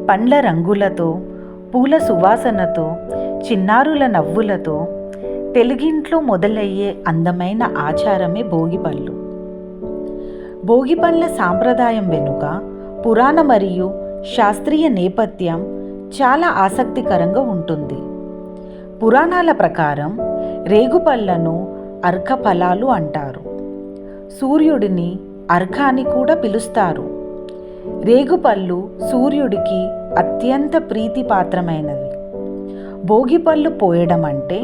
పండ్ల రంగులతో, పూల సువాసనతో, చిన్నారుల నవ్వులతో తెలుగింట్లో మొదలయ్యే అందమైన ఆచారమే భోగిపళ్ళు. భోగిపళ్ళ సాంప్రదాయం వెనుక పురాణ మరియు శాస్త్రీయ నేపథ్యం చాలా ఆసక్తికరంగా ఉంటుంది. పురాణాల ప్రకారం రేగుపళ్ళను అర్క ఫలాలు అంటారు. సూర్యుడిని అర్క అని కూడా పిలుస్తారు. రేగుపళ్ళు సూర్యుడికి అత్యంత ప్రీతిపాత్రమైనవి. భోగిపళ్ళు పోయడం అంటే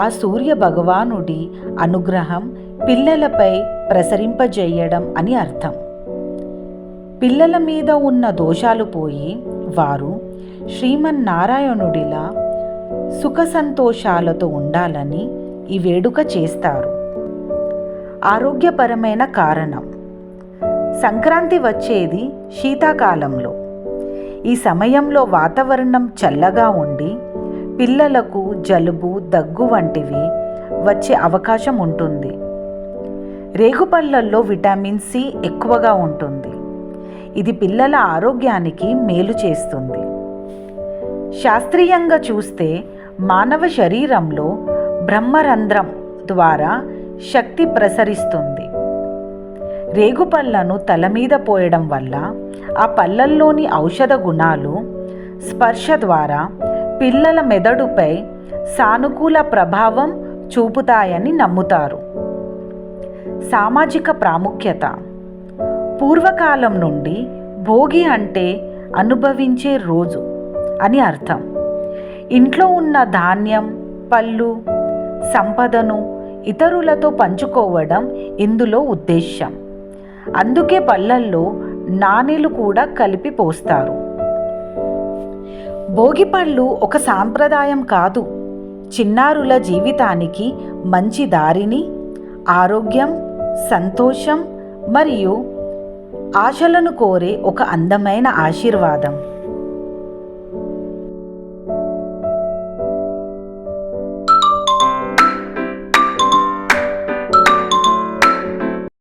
ఆ సూర్య భగవానుడి అనుగ్రహం పిల్లలపై ప్రసరింపజేయడం అని అర్థం. పిల్లల మీద ఉన్న దోషాలు పోయి వారు శ్రీమన్నారాయణుడిలా సుఖ సంతోషాలతో ఉండాలని ఈ వేడుక చేస్తారు. ఆరోగ్యపరమైన కారణం: సంక్రాంతి వచ్చేది శీతాకాలంలో. ఈ సమయంలో వాతావరణం చల్లగా ఉండి పిల్లలకు జలుబు, దగ్గు వంటివి వచ్చే అవకాశం ఉంటుంది. రేగుపళ్ళల్లో విటమిన్ సి ఎక్కువగా ఉంటుంది. ఇది పిల్లల ఆరోగ్యానికి మేలు చేస్తుంది. శాస్త్రీయంగా చూస్తే మానవ శరీరంలో బ్రహ్మరంధ్రం ద్వారా శక్తి ప్రసరిస్తుంది. రేగుపళ్ళను తల మీద పోయడం వల్ల ఆ పళ్ళల్లోని ఔషధ గుణాలు స్పర్శ ద్వారా పిల్లల మెదడుపై సానుకూల ప్రభావం చూపుతాయని నమ్ముతారు. సామాజిక ప్రాముఖ్యత: పూర్వకాలం నుండి భోగి అంటే అనుభవించే రోజు అని అర్థం. ఇంట్లో ఉన్న ధాన్యం, పళ్ళు, సంపదను ఇతరులతో పంచుకోవడం ఇందులో ఉద్దేశ్యం. అందుకే పళ్ళల్లో నాణేలు కూడా కలిపి పోస్తారు. భోగిపళ్ళు ఒక సాంప్రదాయం కాదు, చిన్నారుల జీవితానికి మంచి దారిని, ఆరోగ్యం, సంతోషం మరియు ఆశలను కోరే ఒక అందమైన ఆశీర్వాదం.